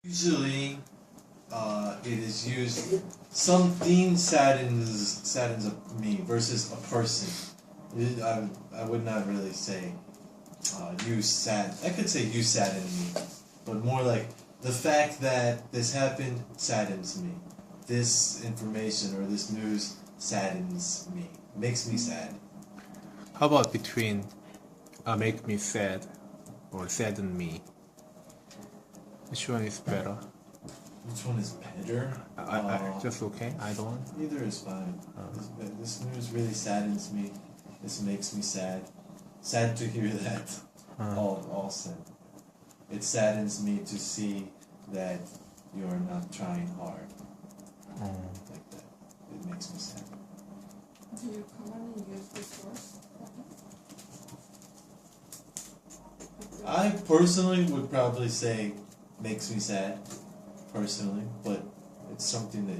Usually, it is used. Something saddens me versus a person. I would not really say you sad. I could say you sadden me, but more like the fact that this happened saddens me. This information or this news saddens me, makes me sad. How about between make me sad or sadden me? Which one is better? Which one is better? Just okay? Either one? Either is fine. This news really saddens me. This makes me sad. Sad to hear that. All said. It saddens me to see that you're not trying hard. Like that. It makes me sad. Do you commonly use this word? I personally would probably say makes me sad, personally, but it's something that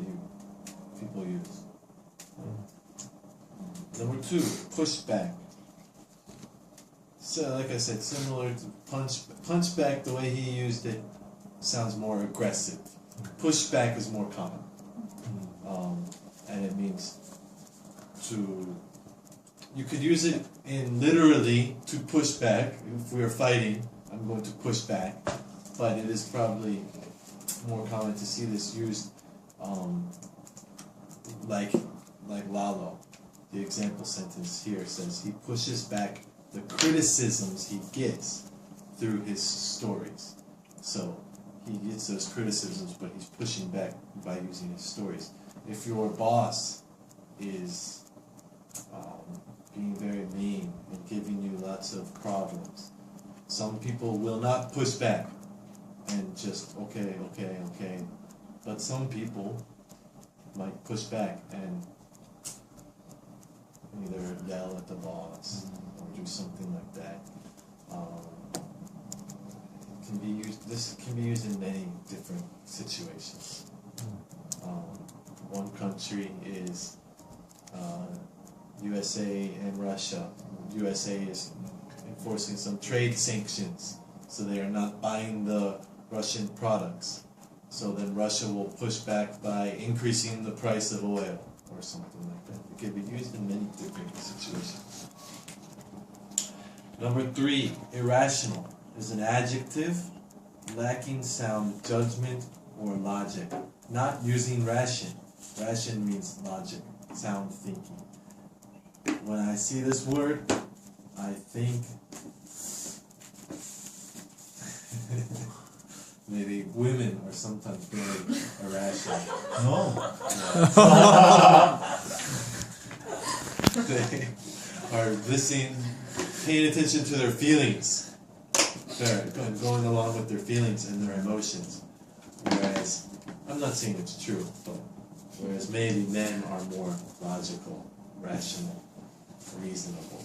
people use. Number 2, pushback. So, like I said, similar to punchback. The way he used it sounds more aggressive. Pushback is more common, and it means to. You could use it in literally to push back. If we are fighting, I'm going to push back. But it is probably more common to see this used like Lalo. The example sentence here says he pushes back the criticisms he gets through his stories. So he gets those criticisms, but he's pushing back by using his stories. If your boss is being very mean and giving you lots of problems, some people will not push back and just okay, but some people might push back and either yell at the boss or do something like that. This can be used in many different situations. One country is USA and Russia. USA is enforcing some trade sanctions, so they are not buying the Russian products. So then Russia will push back by increasing the price of oil or something like that. It can be used in many different situations. Number 3, irrational is an adjective lacking sound judgment or logic. Not using ration. Ration means logic, sound thinking. When I see this word, I think maybe women are sometimes very irrational. No. They are listening, paying attention to their feelings. They're going along with their feelings and their emotions. Whereas, I'm not saying it's true, but whereas maybe men are more logical, rational, reasonable.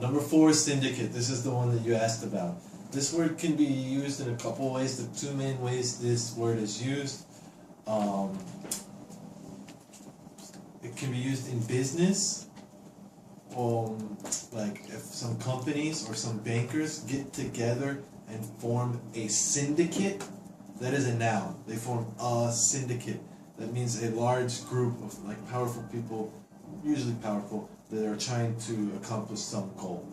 Number 4, syndicate. This is the one that you asked about. This word can be used in a couple ways. The 2 main ways this word is used. It can be used in business. Like if some companies or some bankers get together and form a syndicate, that is a noun. They form a syndicate. That means a large group of powerful people, usually powerful, that are trying to accomplish some goal.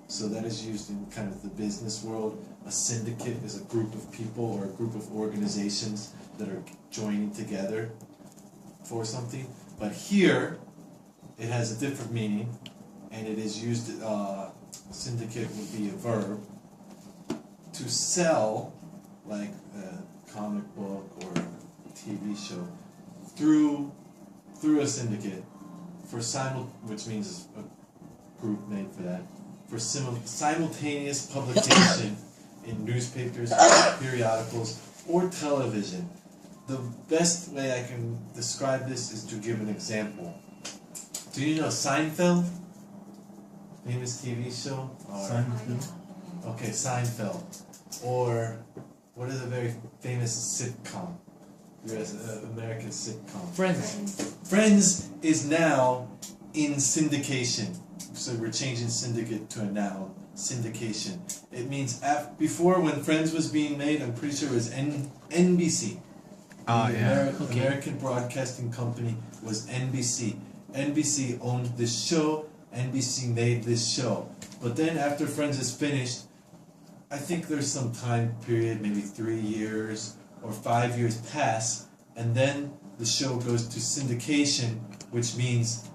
So that is used in kind of the business world. A syndicate is a group of people or a group of organizations that are joining together for something. But here, it has a different meaning, and it is used, syndicate would be a verb, to sell, like a comic book or a TV show, through a syndicate, which means a group made for that, for simultaneous publication in newspapers, periodicals, or television. The best way I can describe this is to give an example. Do you know Seinfeld? Famous TV show? Seinfeld. Okay, Seinfeld. Or what is a very famous sitcom? American sitcom. Friends. Friends is now in syndication. So we're changing syndicate to a noun. syndication. It means before, when Friends was being made, I'm pretty sure it was NBC. American Broadcasting Company was NBC. NBC owned this show. NBC made this show. But then after Friends is finished, I think there's some time period, maybe 3 years or 5 years pass, and then the show goes to syndication, which means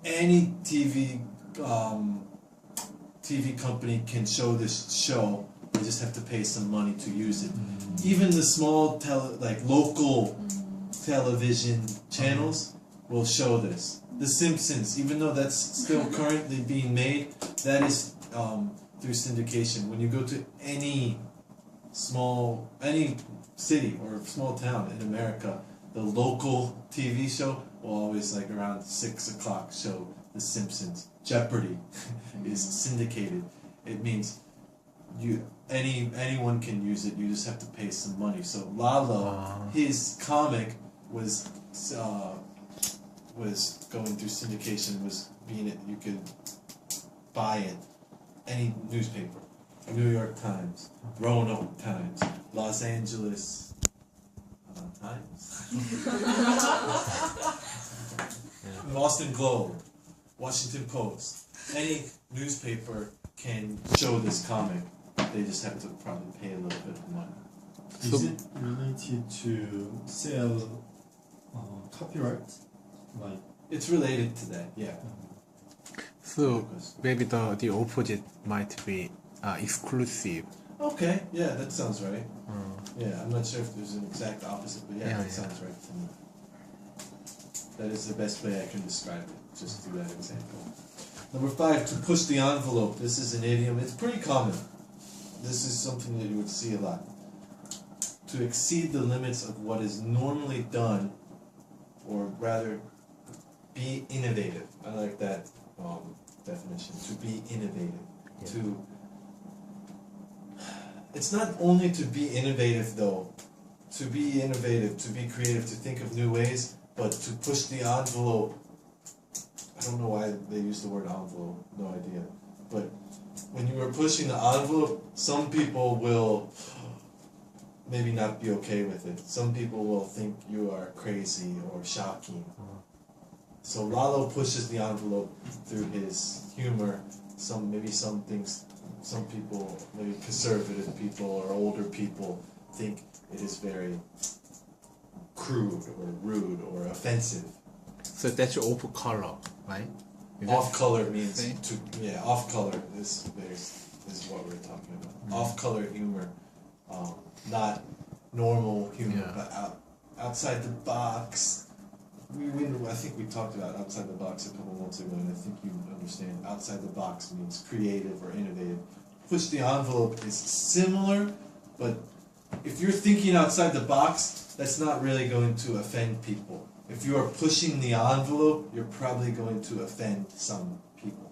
any TV company can show this show. They just have to pay some money to use it. Even the small local television channels will show this. The Simpsons, even though that's still currently being made, that is through syndication. When you go to any city or small town in America, the local TV show will always around 6 o'clock show The Simpsons. Jeopardy is syndicated. It means anyone can use it. You just have to pay some money. So Lalo, his comic was going through syndication. You could buy it. Any newspaper, New York Times, Roanoke Times, Los Angeles Times, Boston Globe, Washington Post. Any newspaper can show this comic. They just have to probably pay a little bit of money. Is it related to sell copyright? It's related to that, yeah. So maybe the opposite might be exclusive. Okay, yeah, that sounds right. Yeah, I'm not sure if there's an exact opposite, but that sounds right to me. That is the best way I can describe it, just through that example. Number 5, to push the envelope. This is an idiom. It's pretty common. This is something that you would see a lot. To exceed the limits of what is normally done, or rather, be innovative. I like that definition. To be innovative. It's not only to be innovative though. To be innovative, to be creative, to think of new ways, but to push the envelope. I don't know why they use the word envelope, no idea. But when you are pushing the envelope, some people will maybe not be okay with it. Some people will think you are crazy or shocking. So Lalo pushes the envelope through his humor. Some things, some people, maybe conservative people or older people, think it is very crude or rude or offensive. So that's off color, right? Off color means off color is what we're talking about. Off color humor, not normal humor, but outside the box. I think we talked about outside the box a couple months ago, and I think you understand. Outside the box means creative or innovative. Push the envelope is similar, but if you're thinking outside the box, that's not really going to offend people. If you are pushing the envelope, you're probably going to offend some people.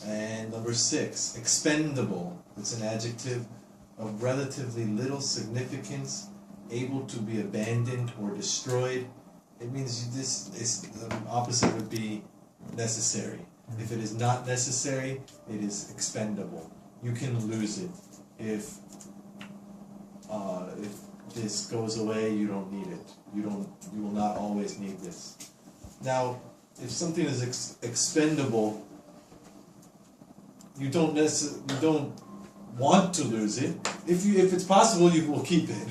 And number 6, expendable. It's an adjective of relatively little significance, able to be abandoned or destroyed. It means the opposite would be necessary. If it is not necessary, it is expendable. You can lose it. If this goes away, you don't need it. You will not always need this. Now, if something is expendable, you don't want to lose it. If it's possible, you will keep it.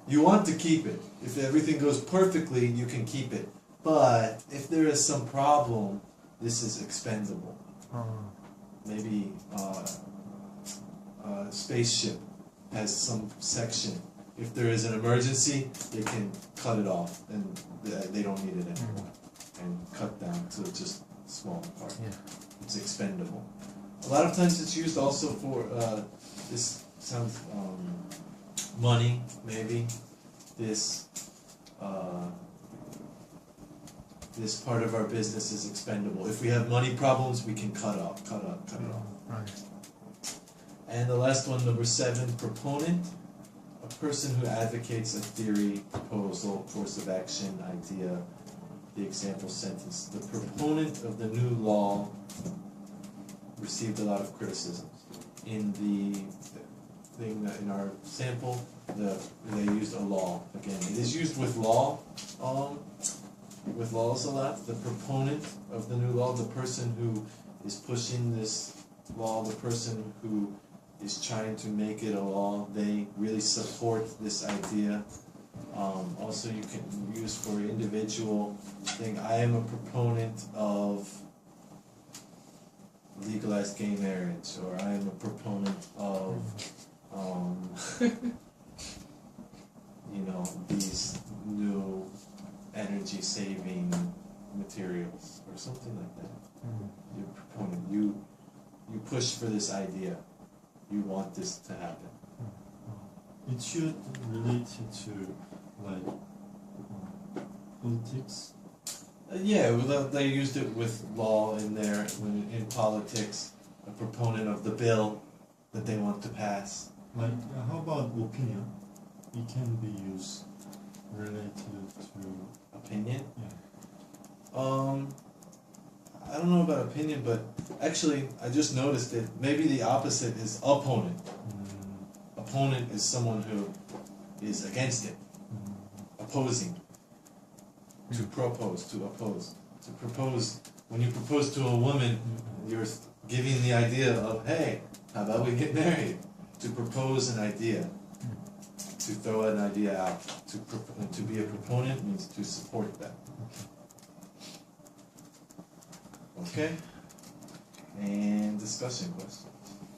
You want to keep it. If everything goes perfectly, you can keep it. But if there is some problem, this is expendable. Maybe a spaceship has some section. If there is an emergency, they can cut it off, and they don't need it anymore, and cut down to just a small part. It's expendable. A lot of times it's used also for this sounds money, maybe. This part of our business is expendable. If we have money problems, we can cut it off. Right. And the last one, number 7, proponent. A person who advocates a theory, proposal, course of action, idea. the example sentence. The proponent of the new law received a lot of criticism. In the thing that in our sample, they used a law. Again, it is used with laws a lot. The proponent of the new law, the person who is pushing this law, the person who is trying to make it a law, they really support this idea. Also, you can use for individual thing. I am a proponent of legalized gay marriage, or I am a proponent of, these new energy-saving materials, or something like that. You're a proponent. You push for this idea. You want this to happen. It should relate to like politics. Yeah, well, they used it with law in there, when in politics, a proponent of the bill that they want to pass. Like, how about opinion? It can be used related to Opinion? yeah. I don't know about opinion, but actually, I just noticed it. Maybe the opposite is opponent. Opponent is someone who is against it, opposing. To propose, to oppose. To propose, when you propose to a woman, you're giving the idea of, hey, how about we get married? To propose an idea, to throw an idea out. To be a proponent means to support that. Okay? And discussion question.